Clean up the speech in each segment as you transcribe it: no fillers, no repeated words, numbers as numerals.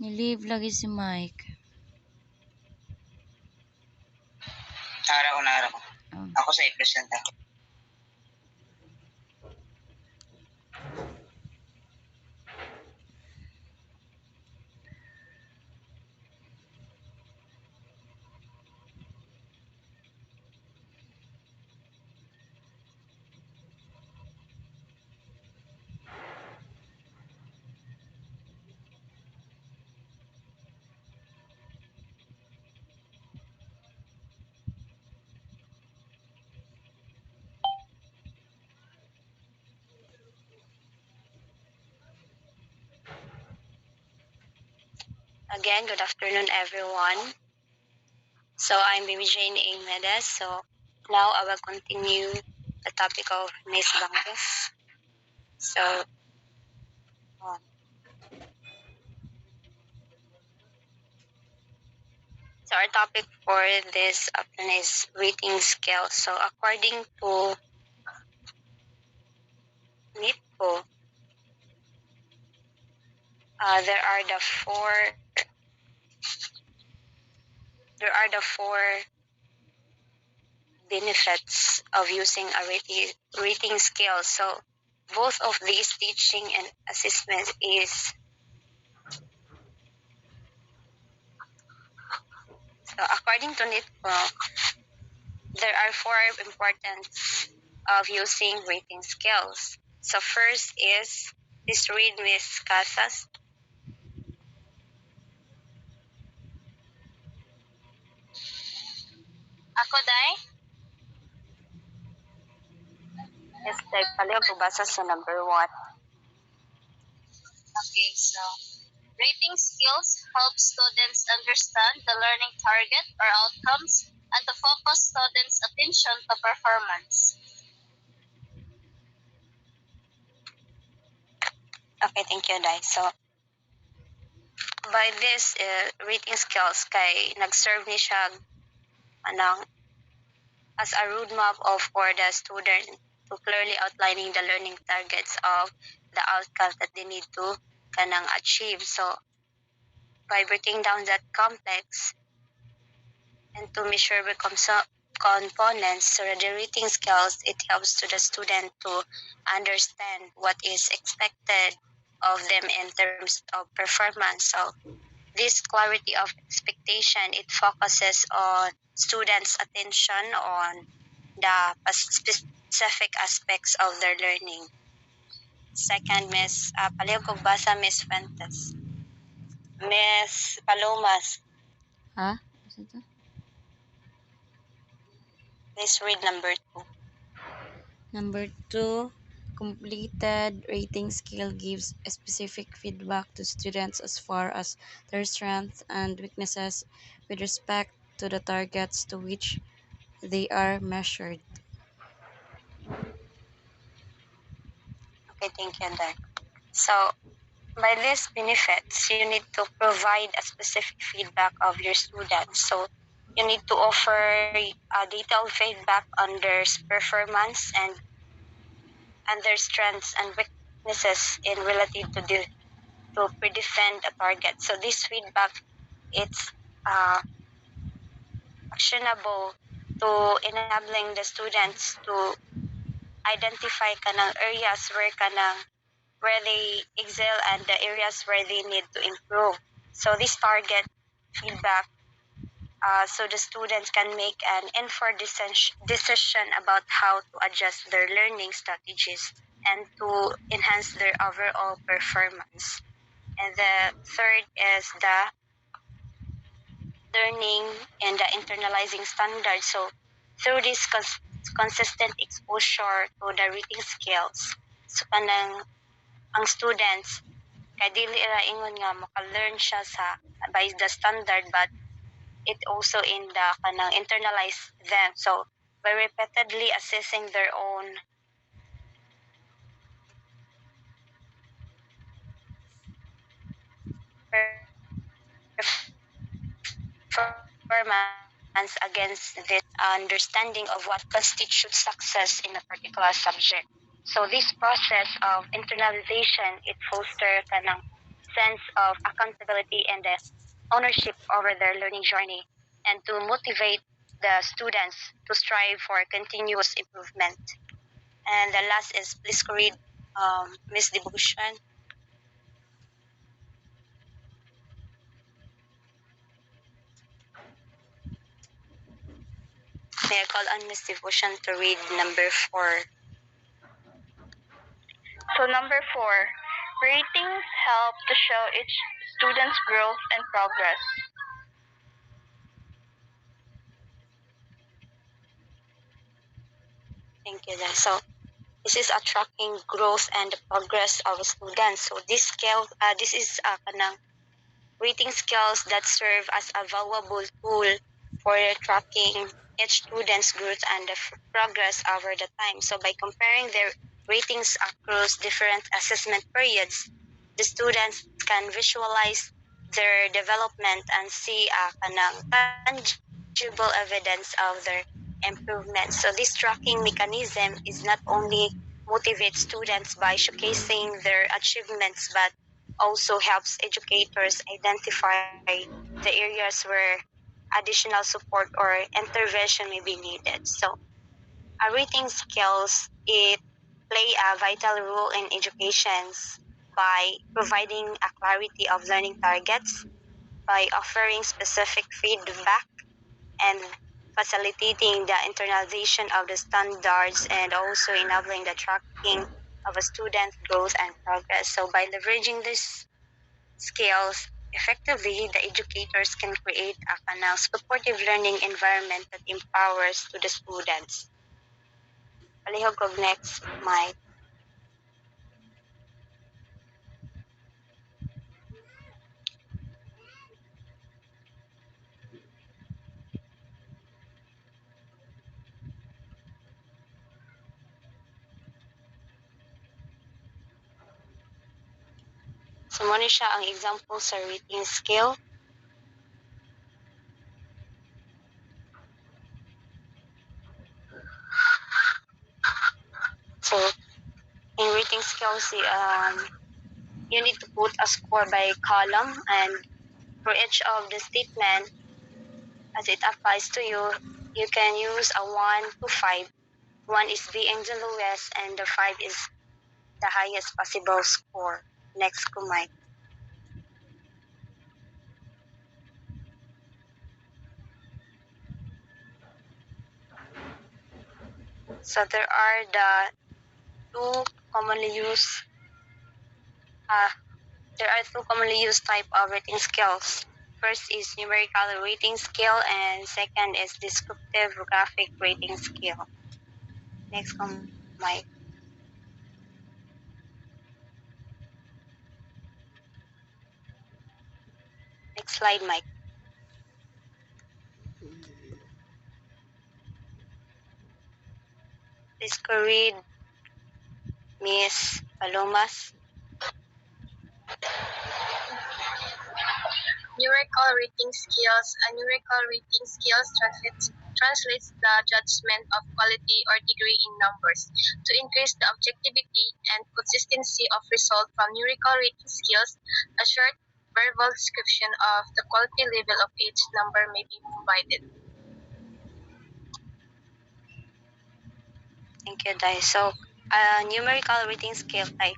Ni-leave lagi si Mike. Nara ko. Oh. Ako sa i-present ako. Again, good afternoon, everyone. So I'm Bibi Jane A. Medes. So now I will continue the topic of Miss Banges. So our topic for this afternoon is rating scale. So according to NITCO, there are the four benefits of using a rating scale. So both of these teaching and assessment is so according to NITCO, there are four importance of using rating scales. So first is this read Miss Casas. Ako, Day? Yes, Day. Paliw po basa sa number 1. Okay, so rating skills help students understand the learning target or outcomes and to focus students' attention to performance. Okay, thank you, Day. So, by this rating skills, kay nag-serve ni siya as a roadmap of for the student to clearly outlining the learning targets of the outcomes that they need to kanang achieve. So, by breaking down that complex and to measure the components, so the rating skills, it helps to the student to understand what is expected of them in terms of performance. So this clarity of expectation, it focuses on students' attention on the specific aspects of their learning. Second, Miss Paliw kog basa, Miss Fuentes. Miss Palomas, Ha? Asa to? please read number 2. Number 2, completed rating scale gives a specific feedback to students as far as their strengths and weaknesses with respect to the targets to which they are measured. Okay, thank you, Dan. So, by these benefits, you need to provide a specific feedback of your students. So, you need to offer a detailed feedback on their performance and their strengths and weaknesses in relative to predefine a target. So, this feedback, it's actionable to enabling the students to identify kanang areas where they excel and the areas where they need to improve. So this target feedback, so the students can make an informed decision about how to adjust their learning strategies and to enhance their overall performance. And the third is the learning and the internalizing standards. So through this consistent exposure to the reading skills, so kanang ang students kay dili ra ingon nga maka-learn siya sa by the standard, but it also in the kanang internalize them. So by repeatedly assessing their own performance against this understanding of what constitutes success in a particular subject. So this process of internalization, it fosters kanang sense of accountability and the ownership over their learning journey, and to motivate the students to strive for continuous improvement. And the last is please read Miss Devotion. May I call on Miss Devotion to read number 4? So number 4, ratings help to show each student's growth and progress. Thank you, Dai. So this is a tracking growth and the progress of students. So this scale, this is kanang rating scales that serve as a valuable tool for tracking each student's growth and the progress over the time. So by comparing their ratings across different assessment periods, the students can visualize their development and see kanang tangible evidence of their improvement. So this tracking mechanism is not only motivates students by showcasing their achievements, but also helps educators identify the areas where additional support or intervention may be needed. So, our rating skills it play a vital role in education by providing a clarity of learning targets, by offering specific feedback, and facilitating the internalization of the standards, and also enabling the tracking of a student growth and progress. So by leveraging these skills effectively, the educators can create a kanang supportive learning environment that empowers to the students. Palihog kog next, Mike. So mo ni siya ang example sa rating scale. So in rating scales, you need to put a score by column, and for each of the statement as it applies to you, you can use a 1 to 5. 1 is being the lowest and the 5 is the highest possible score. Next, Kumai. So there are the two commonly used uh, there are two commonly used type of rating scales. First is numerical rating scale, and second is descriptive graphic rating scale. Next, Mike. Next slide, Mike. Please read Miss Palomas. Numerical rating skills. A numerical rating skills translates the judgment of quality or degree in numbers. To increase the objectivity and consistency of result from numerical rating skills, a short verbal description of the quality level of each number may be provided. Thank you, Dai. So, numerical rating scale type.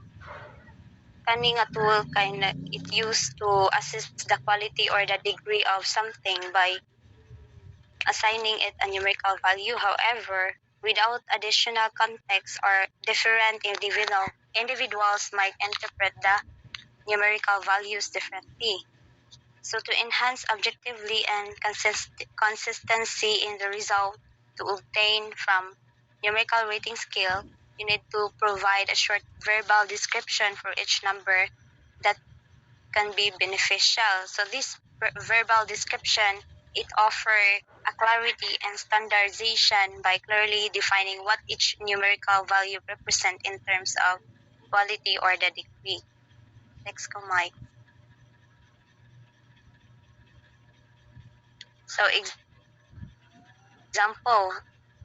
Kani nga tool kay it used to assess the quality or the degree of something by assigning it a numerical value. However, without additional context or different individuals might interpret the numerical values differently. So to enhance objectively and consistency in the result to obtain from numerical rating scale, you need to provide a short verbal description for each number that can be beneficial. So this verbal description, it offers a clarity and standardization by clearly defining what each numerical value represent in terms of quality or the degree. Next, go Mike. So example,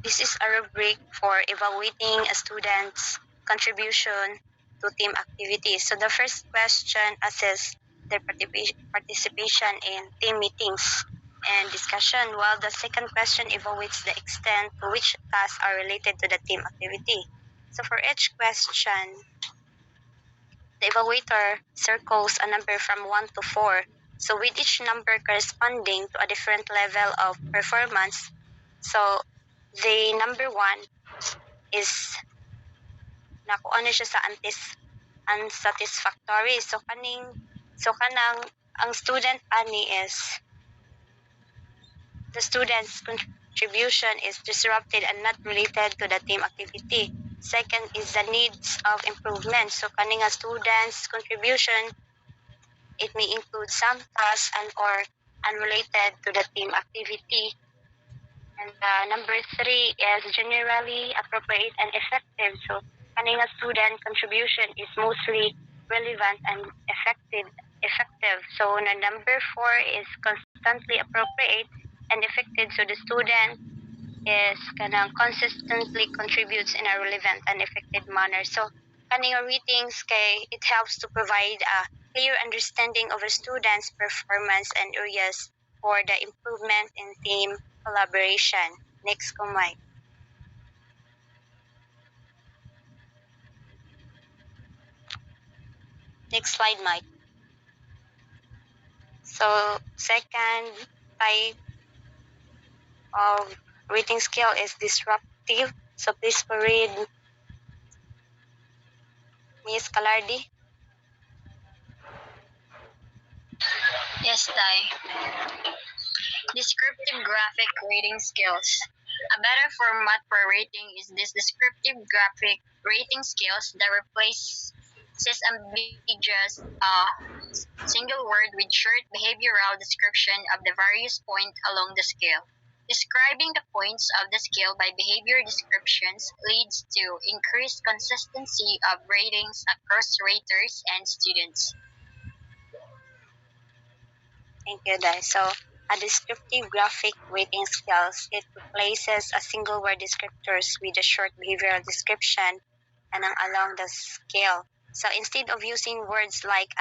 this is a rubric for evaluating a student's contribution to team activities. So the first question assesses their participation in team meetings and discussion, while the second question evaluates the extent to which tasks are related to the team activity. So for each question, the evaluator circles a number from 1 to 4. So with each number corresponding to a different level of performance, so the number 1 is nakuha na siya sa unsatisfactory. So kanang ang student ani is the student's contribution is disrupted and not related to the team activity. Second is the needs of improvement. So kaning nga student's contribution, it may include some tasks and or unrelated to the team activity. And number 3 is generally appropriate and effective. So kaning nga student contribution is mostly relevant and effective. So na number 4 is constantly appropriate and effective. So the student is kanang consistently contributes in a relevant and effective manner. So kaning ratings kay it helps to provide a clear understanding of a student's performance and areas for the improvement in team collaboration. Next ko, Mike. Next slide, Mike. So second type of rating scale is disruptive. So please read Ms. Calardi. Yes, Dai. Descriptive graphic rating skills. A better format for rating is this descriptive graphic rating skills that replaces ambiguous single word with short behavioral description of the various points along the scale. Describing the points of the scale by behavior descriptions leads to increased consistency of ratings across raters and students. Thank you, Dai. So a descriptive graphic rating skills, it replaces a single word descriptors with a short behavioral description and along the scale. So instead of using words like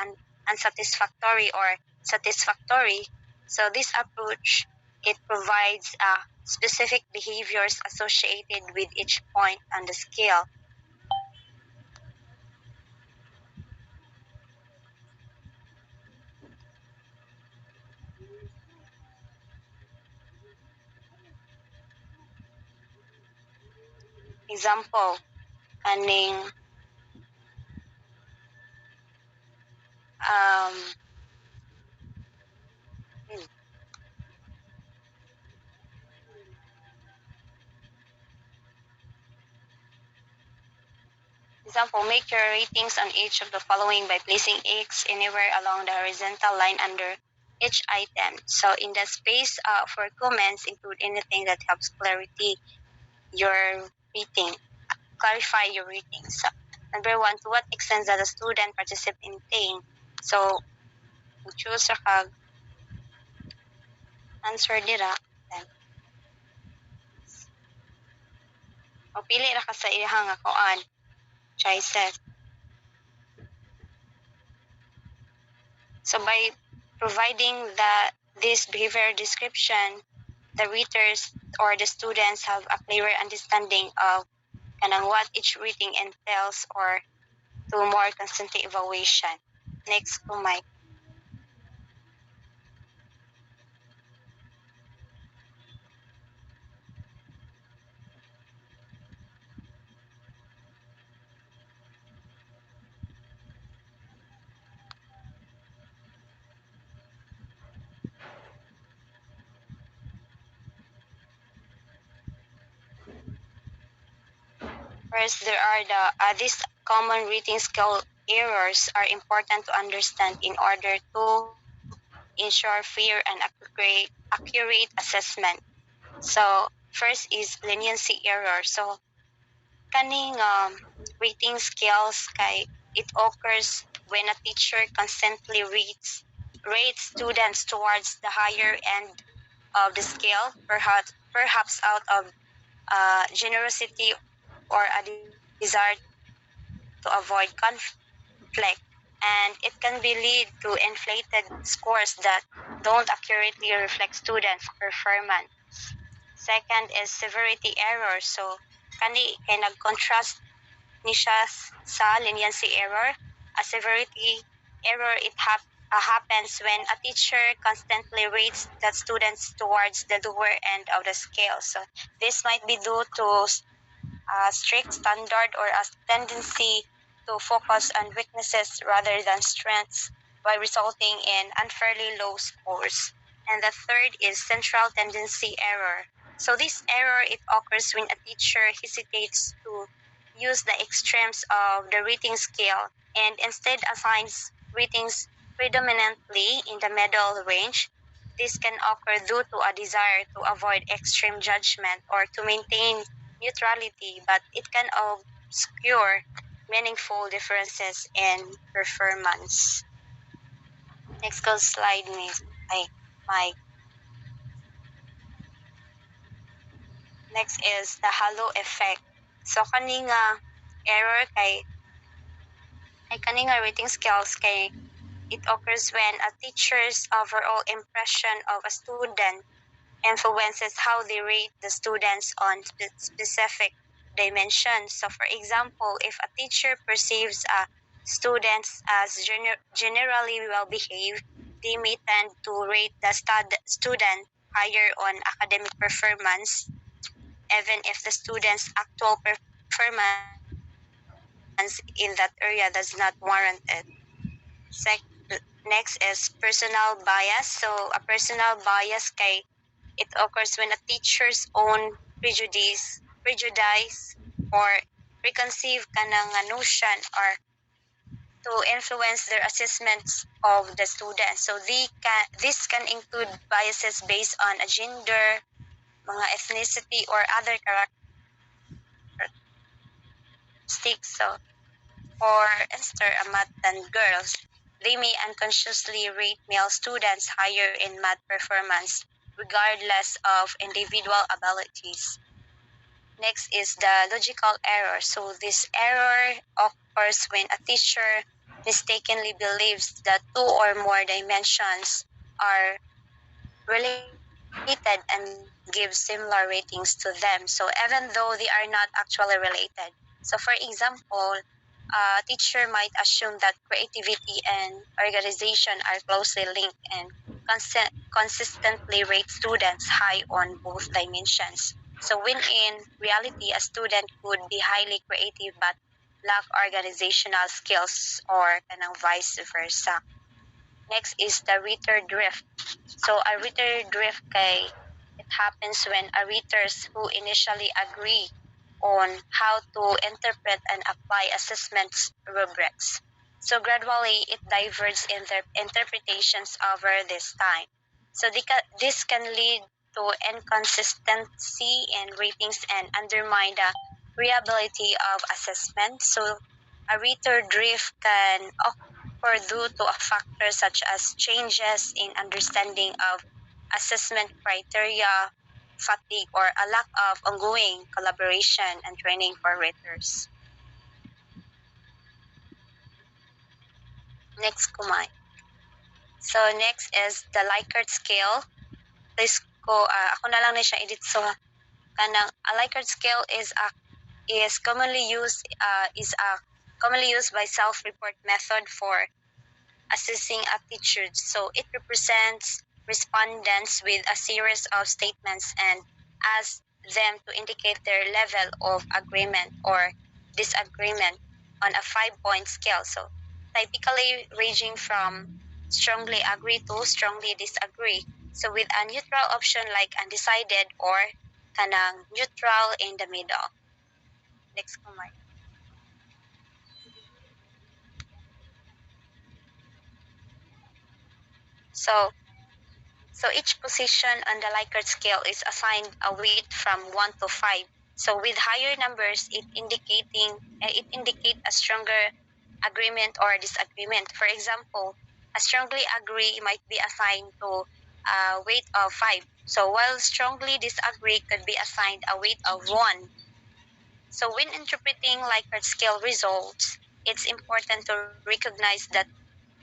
unsatisfactory or satisfactory, so this approach, it provides specific behaviors associated with each point on the scale. Example, kaning um, example, make your ratings on each of the following by placing X anywhere along the horizontal line under each item. So in the space for comments, include anything that helps your rating, clarify your ratings. So, number 1, to what extent does the student participate in team? So, choose ra kag answer dira. Then, o pili ra ka sa iyang nga kuan choices. So by providing this behavior description, the readers or the students have a clearer understanding of what each reading entails or to more constant evaluation. Next to Mike. First, there are these common reading skill errors are important to understand in order to ensure fair and accurate assessment. So first is leniency error. So kaning rating scales kay it occurs when a teacher constantly rates students towards the higher end of the scale, perhaps out of generosity or a desire to avoid conflict. and it can be lead to inflated scores that don't accurately reflect students' performance. Second is severity error. So, kay nag-contrast ni siya sa leniency error. A severity error, happens when a teacher constantly rates the students towards the lower end of the scale. So, this might be due to a strict standard or a tendency to focus on weaknesses rather than strengths, by resulting in unfairly low scores. And the third is central tendency error. So this error, it occurs when a teacher hesitates to use the extremes of the rating scale and instead assigns ratings predominantly in the middle range. This can occur due to a desire to avoid extreme judgment or to maintain neutrality, but it can obscure meaningful differences in performance. Next go slide, Miss. Ay, Mike. Next is the halo effect. So kaninga error kaninga rating scales kay it occurs when a teacher's overall impression of a student influences how they rate the students on specific dimensions. So, for example, if a teacher perceives students as generally well behaved, they may tend to rate the student higher on academic performance, even if the student's actual performance in that area does not warrant it. Next is personal bias. So, a personal bias kay it occurs when a teacher's own prejudice or preconceived kanang notion or to influence their assessments of the students. So this can include biases based on a gender, mga ethnicity, or other characteristics. So, for instance, a math than girls, they may unconsciously rate male students higher in math performance, regardless of individual abilities. Next is the logical error. So this error occurs when a teacher mistakenly believes that two or more dimensions are related and gives similar ratings to them. So even though they are not actually related. So for example, a teacher might assume that creativity and organization are closely linked and consistently rate students high on both dimensions. So when in reality, a student could be highly creative but lack organizational skills or kanang vice versa. Next is the reader drift. So a reader drift kay it happens when a readers who initially agree on how to interpret and apply assessments rubrics. So gradually it diverges in their interpretations over this time. So this can lead to inconsistency in ratings and undermine the reliability of assessment. So a reader drift can occur due to a factor such as changes in understanding of assessment criteria, fatigue, or a lack of ongoing collaboration and training for raters. Next, kumay. So next is the Likert scale. Please ko ako na lang na siya edit so kanang a Likert scale is commonly used by self-report method for assessing attitudes. So it represents respondents with a series of statements and asks them to indicate their level of agreement or disagreement on a 5-point scale. So typically ranging from strongly agree to strongly disagree. So with a neutral option like undecided or kanang neutral in the middle. Next comment. So So each position on the Likert scale is assigned a weight from 1 to 5. So with higher numbers, it indicate a stronger agreement or disagreement. For example, a strongly agree might be assigned to a weight of 5. So while strongly disagree could be assigned a weight of 1. So when interpreting Likert scale results, it's important to recognize that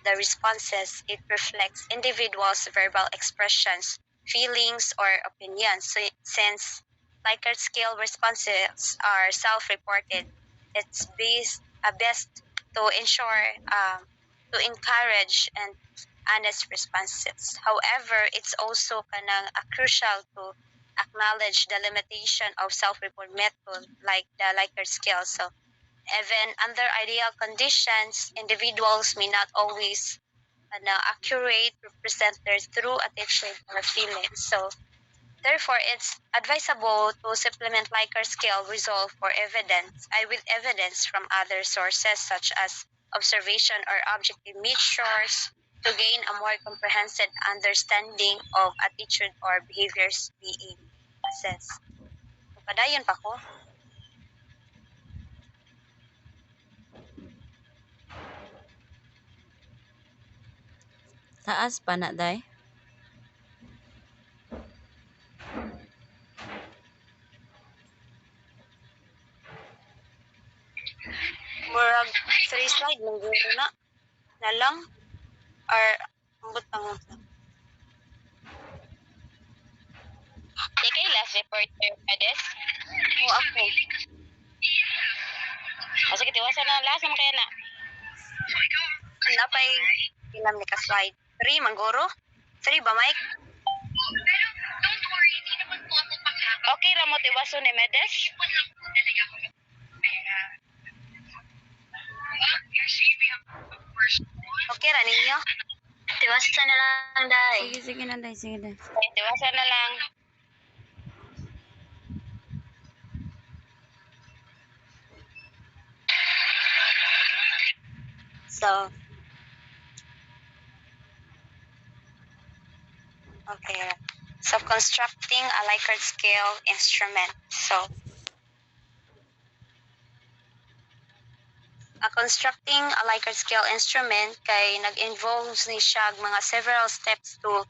the responses it reflects individuals' verbal expressions, feelings, or opinions. So, since Likert scale responses are self-reported, it's best to ensure to encourage and honest responses. However, it's also kanang crucial to acknowledge the limitation of self-report method like the Likert scale. So even under ideal conditions, individuals may not always accurate represent their true attitude or feelings. So therefore, it's advisable to supplement Likert scale result for evidence, with evidence from other sources such as observation or objective measures to gain a more comprehensive understanding of attitude or behaviors being assessed. Padayon pa ko. Taas pa na, day? Murag 3 slide mong guro na lang or ambot ang Ikaw last reporter, Ades? o ako. O sige, tiwasan na last naman kaya na. Napay ilam ni ka slide. 3 mangguro? 3 ba Mike? Okay ra mo tiwason ni Medes? Okay ra ninyo? Tiwasan na lang, Day. Sige, sige na, day. Sige, day. Okay, tiwasan na lang. So, okay. So, constructing a Likert scale instrument. So, constructing a Likert scale instrument kay nag-involves ni siya mga several steps to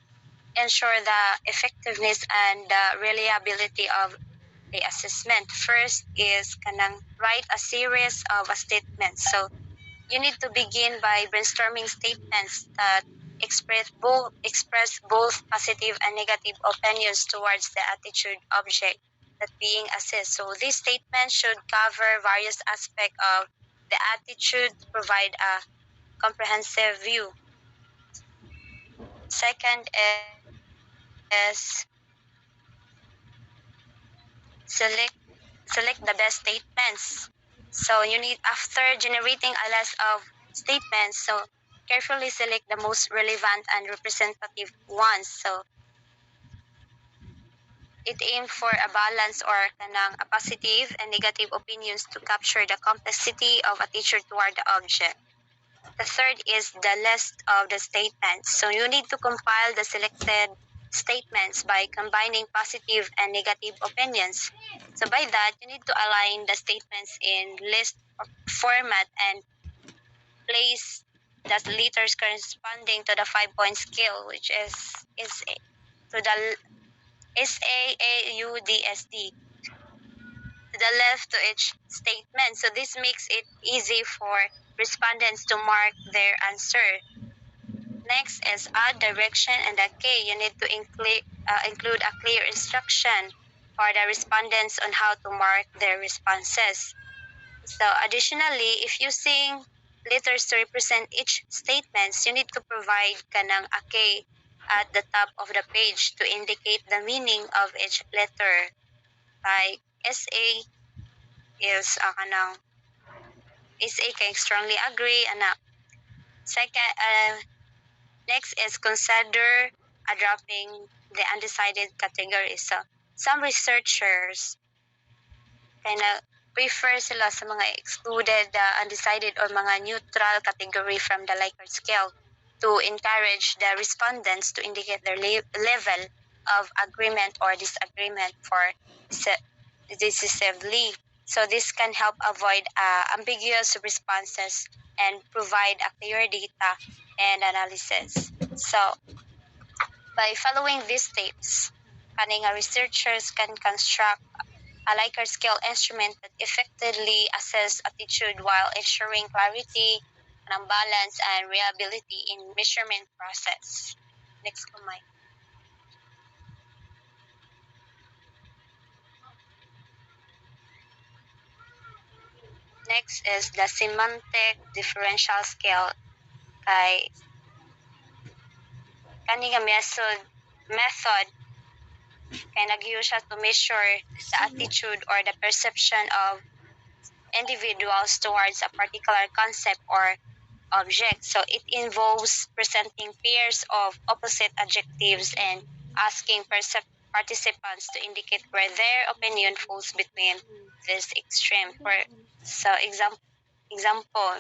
ensure the effectiveness and the reliability of the assessment. First is kanang write a series of statements. So, you need to begin by brainstorming statements that express both positive and negative opinions towards the attitude object that being assessed. So these statements should cover various aspects of the attitude to provide a comprehensive view. Second is select the best statements. So you need, after generating a list of statements, so carefully select the most relevant and representative ones. So it aims for a balance or kanang a positive and negative opinions to capture the complexity of a teacher toward the object. The third is the list of the statements. So you need to compile the selected statements by combining positive and negative opinions. So by that, you need to align the statements in list format and place the letters corresponding to the 5-point scale, which is SA, to the SAAUDSD, to the left to each statement. So this makes it easy for respondents to mark their answer. Next is add direction and a K. You need to include a clear instruction for the respondents on how to mark their responses. So additionally, if using letters to represent each statement, you need to provide kanang a K at the top of the page to indicate the meaning of each letter. Like SA is kanang SA kay strongly agree ana. Second, next is consider dropping the undecided category. So some researchers kinda prefer sila sa mga excluded, undecided or mga neutral category from the Likert scale to encourage the respondents to indicate their level of agreement or disagreement for decisively. So this can help avoid ambiguous responses and provide a clear data and analysis. So by following these steps, researchers can construct a Likert scale instrument that effectively assess attitude while ensuring clarity, balance, and reliability in measurement process. Next comment. Next is the semantic differential scale. Kay kani nga method kay nag-use siya to measure the attitude or the perception of individuals towards a particular concept or object. So it involves presenting pairs of opposite adjectives and asking participants to indicate where their opinion falls between this extreme. Example,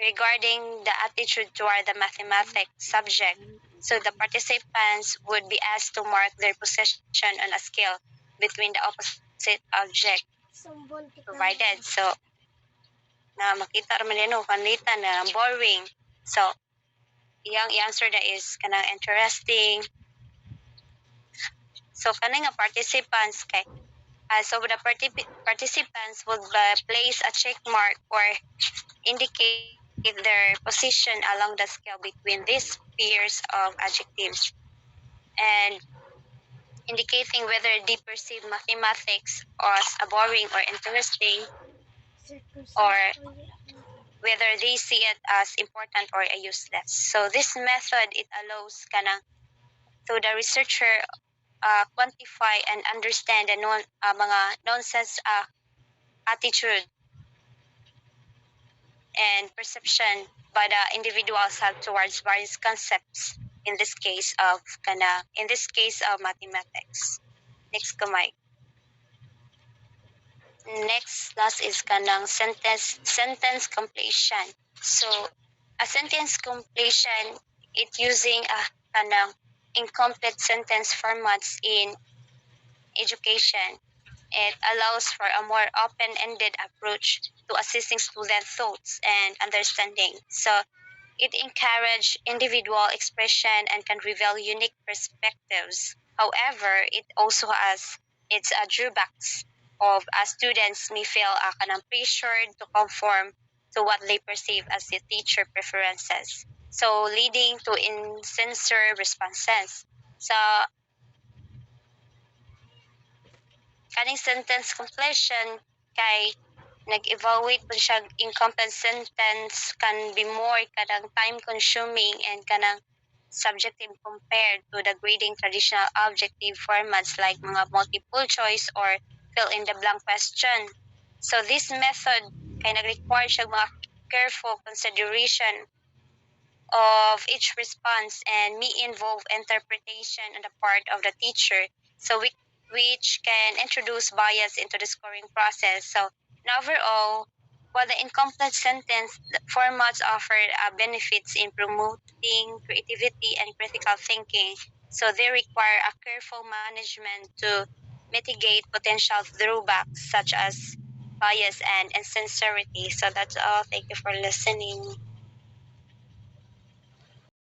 regarding the attitude toward the mathematics subject. So the participants would be asked to mark their position on a scale between the opposite object provided. So na makita raman yan kanita na boring. So iyang i-answer na is kanang interesting. So kanang nga participants kay so the participants would place a check mark or indicate their position along the scale between these pairs of adjectives and indicating whether they perceive mathematics as a boring or interesting or whether they see it as important or a useless. So this method, it allows kanang to the researcher quantify and understand the mga nonsense attitude and perception by the individuals have towards various concepts. In this case of mathematics. Next kamay. Next last is kanang sentence completion. So a sentence completion, it using a kanang incomplete sentence formats in education. It allows for a more open-ended approach to assisting student thoughts and understanding. So it encourages individual expression and can reveal unique perspectives. However, it also has its drawbacks of students may feel kanang pressured to conform to what they perceive as the teacher preferences. So leading to insincere responses. So kaning sentence completion kay nag-evaluate po siya incomplete sentence can be more kanang time consuming and kanang subjective compared to the grading traditional objective formats like mga multiple choice or fill in the blank question. So this method kay nag-require siya mga careful consideration of each response and may involve interpretation on the part of the teacher. So which can introduce bias into the scoring process. So overall, while the incomplete sentence formats offer benefits in promoting creativity and critical thinking, so they require a careful management to mitigate potential drawbacks such as bias and insincerity. So that's all. Thank you for listening.